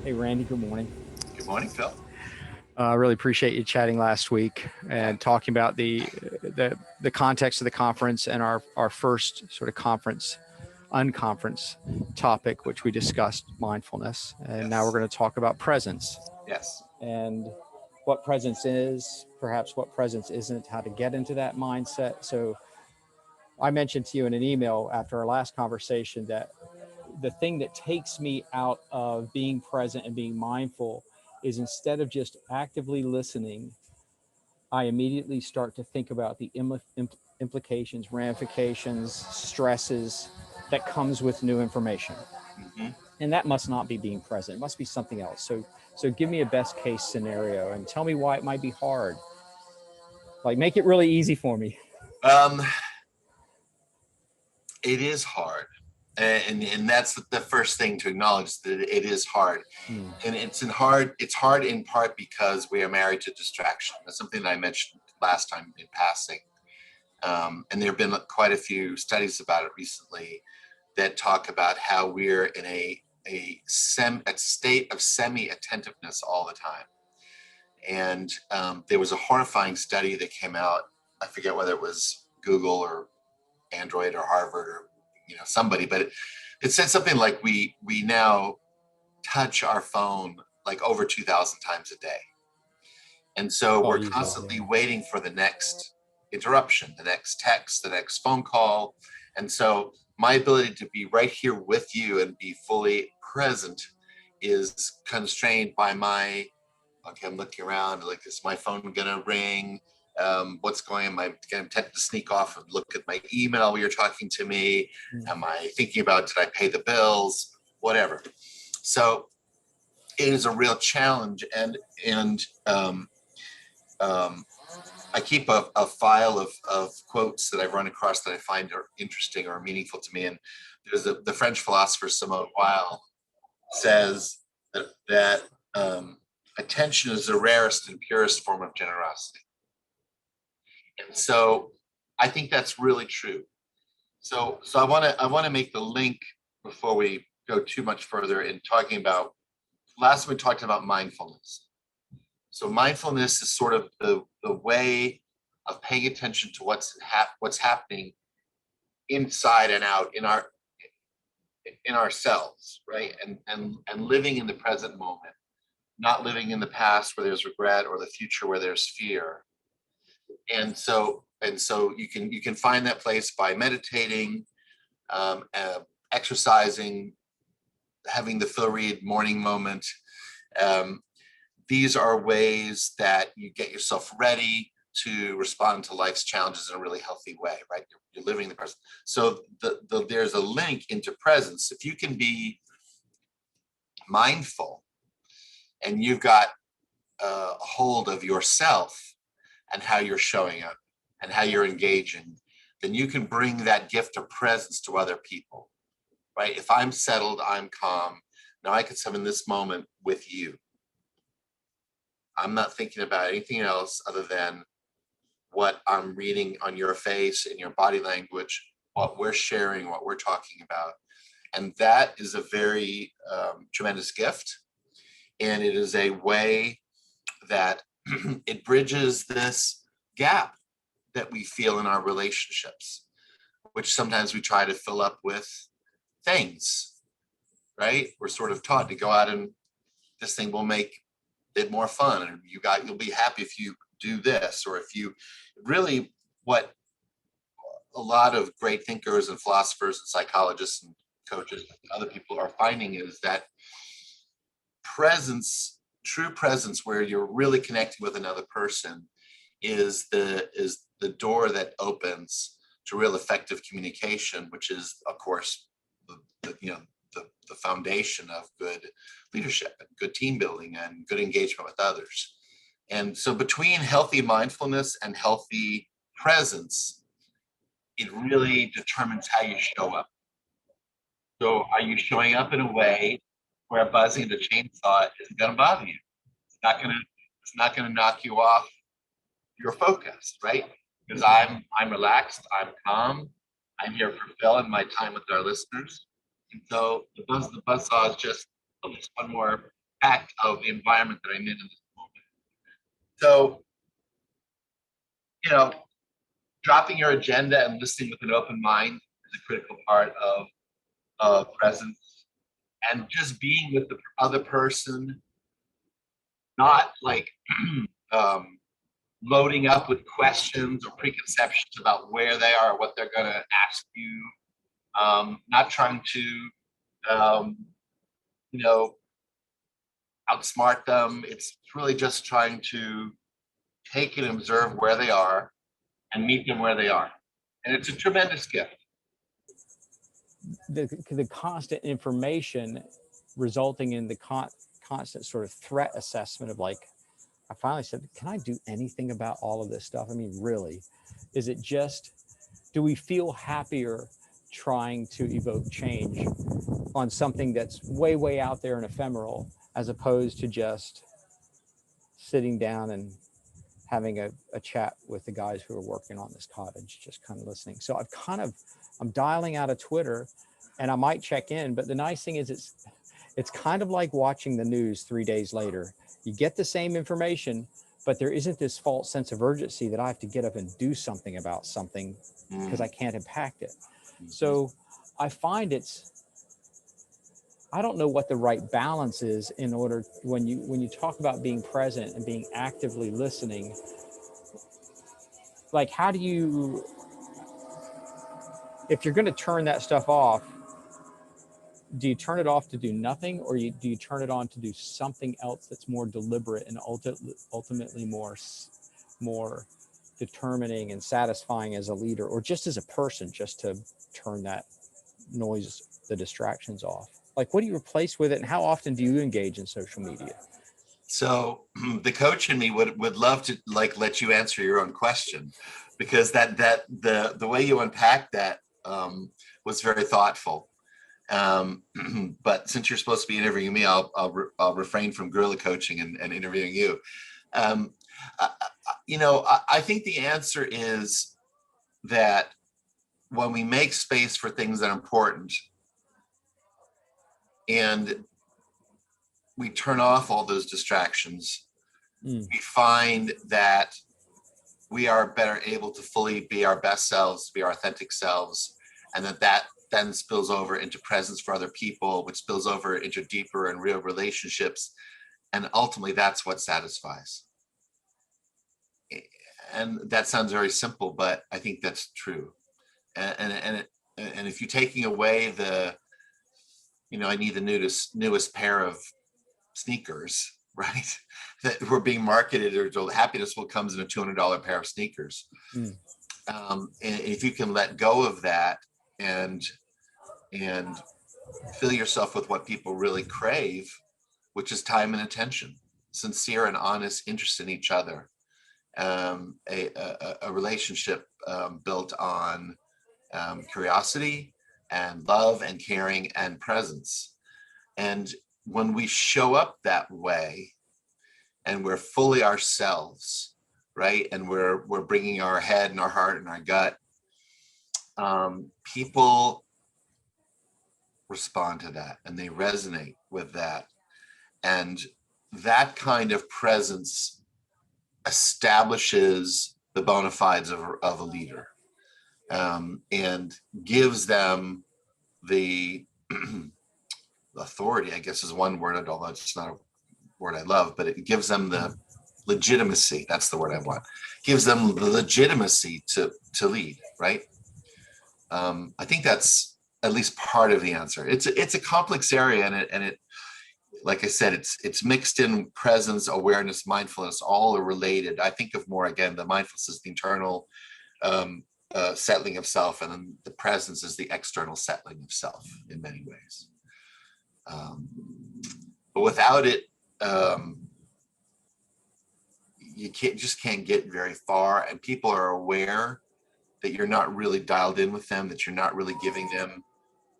Hey, Randy, good morning. Good morning, Phil. I really appreciate you chatting last week and talking about the context of the conference and our first sort of unconference topic, which we discussed mindfulness. And now we're Yes. going to talk about presence Yes. and what presence is, perhaps what presence isn't, how to get into that mindset. So I mentioned to you in an email after our last conversation that the thing that takes me out of being present and being mindful is instead of just actively listening, I immediately start to think about the implications, ramifications, stresses that comes with new information. hmm And that must not be being present. It must be something else. So give me a best case scenario and tell me why it might be hard. Like make it really easy for me. Um, it is hard, and that's the first thing to acknowledge, that it is hard, Hmm. and It's hard in part because we are married to distraction. That's something that I mentioned last time in passing, and there have been quite a few studies about it recently that talk about how we're in a state of semi-attentiveness all the time. And there was a horrifying study that came out. I forget whether it was Google or Android or Harvard or somebody, but it said something like we now touch our phone like over 2,000 times a day, and so Oh, we're easily. constantly Yeah. waiting for the next interruption, the next text, the next phone call. And so my ability to be right here with you and be fully present is constrained by my, okay, I'm looking around, like, is my phone gonna ring? What's going on? Am I gonna tend to sneak off and look at my email while you're talking to me? Hmm. Am I thinking about, did I pay the bills? Whatever. So it is a real challenge. And I keep a file of quotes that I've run across that I find are interesting or meaningful to me. And there's the French philosopher Simone Weil says that attention is the rarest and purest form of generosity. And so I think that's really true. So I want to make the link before we go too much further in talking about, last time we talked about mindfulness. So mindfulness is sort of the way of paying attention to what's happening inside and out in ourselves, right? And living in the present moment, not living in the past where there's regret or the future where there's fear. And so you can find that place by meditating, exercising, having the Phil Reed morning moment. Um, these are ways that you get yourself ready to respond to life's challenges in a really healthy way, right? You're living the present. So there's a link into presence. If you can be mindful and you've got a hold of yourself and how you're showing up and how you're engaging, then you can bring that gift of presence to other people, right? If I'm settled, I'm calm. Now I can spend this moment with you. I'm not thinking about anything else other than what I'm reading on your face and your body language, what we're sharing, what we're talking about. And that is a very tremendous gift. And it is a way that it bridges this gap that we feel in our relationships, which sometimes we try to fill up with things, right? We're sort of taught to go out and this thing will make it more fun, and you'll be happy if you do this, or if you really, what a lot of great thinkers and philosophers and psychologists and coaches and other people are finding is that presence, true presence, where you're really connecting with another person, is the door that opens to real effective communication, which is, of course, the foundation of good leadership and good team building and good engagement with others. And so between healthy mindfulness and healthy presence, it really determines how you show up. So are you showing up in a way where buzzing the chainsaw isn't going to bother you? It's not going to knock you off your focus, right? Because I'm relaxed, I'm calm, I'm here for Phil and my time with our listeners. And so the buzzsaw is just one more impact of the environment that I'm in this moment. So, you know, dropping your agenda and listening with an open mind is a critical part of presence, and just being with the other person, not like loading up with questions or preconceptions about where they are or what they're going to ask you. Not trying to, you know, outsmart them. It's really just trying to take and observe where they are and meet them where they are. And it's a tremendous gift. The constant information resulting in the constant sort of threat assessment of like, I finally said, can I do anything about all of this stuff? I mean, really, is it just, do we feel happier trying to evoke change on something that's way, way out there and ephemeral, as opposed to just sitting down and having a chat with the guys who are working on this cottage, just kind of listening. So I'm dialing out of Twitter, and I might check in, but the nice thing is it's kind of like watching the news 3 days later. You get the same information, but there isn't this false sense of urgency that I have to get up and do something about something because I can't impact it. So I find I don't know what the right balance is in order, when you talk about being present and being actively listening, like how do you, if you're going to turn that stuff off, do you turn it off to do nothing, or do you turn it on to do something else that's more deliberate and ultimately more determining and satisfying as a leader, or just as a person, just to turn that noise, the distractions off? Like, what do you replace with it, and how often do you engage in social media? So the coach in me would love to like let you answer your own question, because the way you unpacked that was very thoughtful. But since you're supposed to be interviewing me, I'll refrain from guerrilla coaching and interviewing you. I think the answer is that when we make space for things that are important and we turn off all those distractions, we find that we are better able to fully be our best selves, be our authentic selves, and that then spills over into presence for other people, which spills over into deeper and real relationships. And ultimately, that's what satisfies. And that sounds very simple, but I think that's true. And if you're taking away I need the newest pair of sneakers, right? That we're being marketed, or happiness will comes in a $200 pair of sneakers. And if you can let go of that and fill yourself with what people really crave, which is time and attention, sincere and honest interest in each other, a relationship built on curiosity and love and caring and presence. And when we show up that way and we're fully ourselves, right, and we're bringing our head and our heart and our gut, people respond to that and they resonate with that. And that kind of presence establishes the bona fides of a leader, and gives them the authority, I guess is one word, although it's not a word I love, but it gives them the legitimacy. That's the word I want. Gives them the legitimacy to lead, right? I think that's at least part of the answer. It's a complex area, and it like I said, it's mixed in presence, awareness, mindfulness, all are related. I think of more, again, the mindfulness is the internal settling of self, and then the presence is the external settling of self in many ways. But without it, you can't get very far, and people are aware that you're not really dialed in with them, that you're not really giving them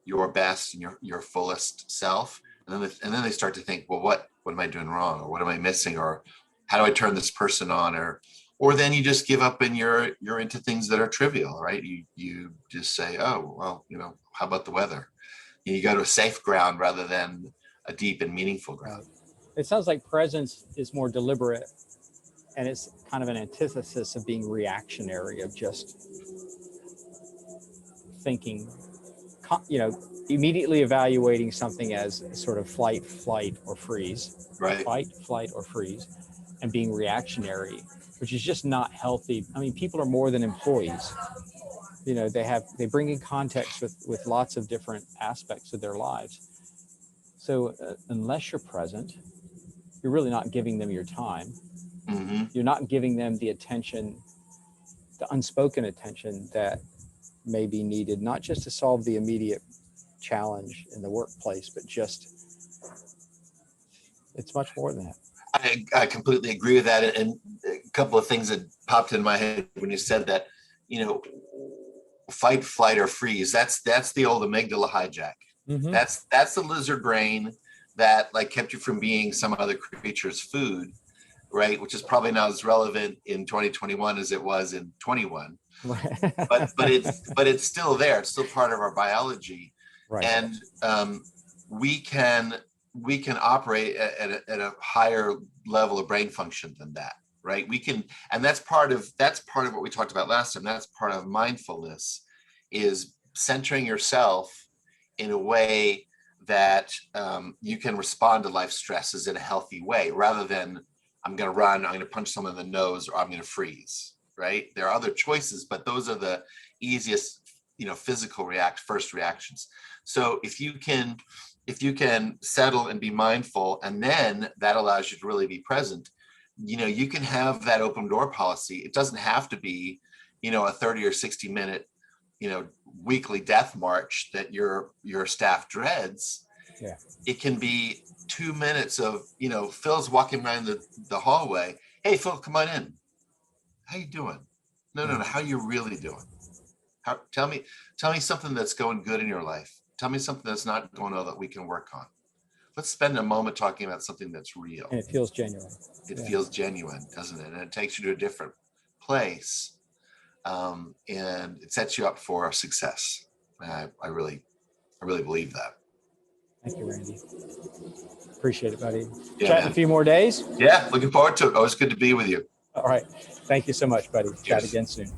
your best and your fullest self. And then they start to think, well, what am I doing wrong? Or what am I missing? Or how do I turn this person on? Or then you just give up and you're into things that are trivial, right? You just say, oh, well, how about the weather? You go to a safe ground rather than a deep and meaningful ground. It sounds like presence is more deliberate, and it's kind of an antithesis of being reactionary, of just thinking, immediately evaluating something as sort of flight, or freeze, Right. fight, flight, or freeze, and being reactionary, which is just not healthy. I mean, people are more than employees. They bring in context with lots of different aspects of their lives. So unless you're present, you're really not giving them your time. Mm-hmm. You're not giving them the attention, the unspoken attention that may be needed, not just to solve the immediate challenge in the workplace, but just, it's much more than that. I completely agree with that. And a couple of things that popped in my head when you said that, fight, flight, or freeze. That's the old amygdala hijack. Mm-hmm. That's the lizard brain that like kept you from being some other creature's food, right? Which is probably not as relevant in 2021 as it was in 21. Right. but it's still there. It's still part of our biology. Right. And we can operate at a higher level of brain function than that, right? We can, and that's part of what we talked about last time. That's part of mindfulness, is centering yourself in a way that you can respond to life stresses in a healthy way, rather than I'm going to run, I'm going to punch someone in the nose, or I'm going to freeze, right? There are other choices, but those are the easiest, physical first reactions. So if you can settle and be mindful, and then that allows you to really be present, you can have that open door policy. It doesn't have to be, a 30 or 60 minute, weekly death march that your staff dreads. Yeah. It can be 2 minutes of, Phil's walking around the hallway. Hey, Phil, come on in. How you doing? No. How you really doing? Tell me something that's going good in your life. Tell me something that's not going on that we can work on. Let's spend a moment talking about something that's real. And it feels genuine. It feels genuine, doesn't it? And it takes you to a different place. And it sets you up for success. And I really believe that. Thank you, Randy. Appreciate it, buddy. Yeah, Chat in a few more days. Yeah, looking forward to it. Always good to be with you. All right. Thank you so much, buddy. Cheers. Chat again soon.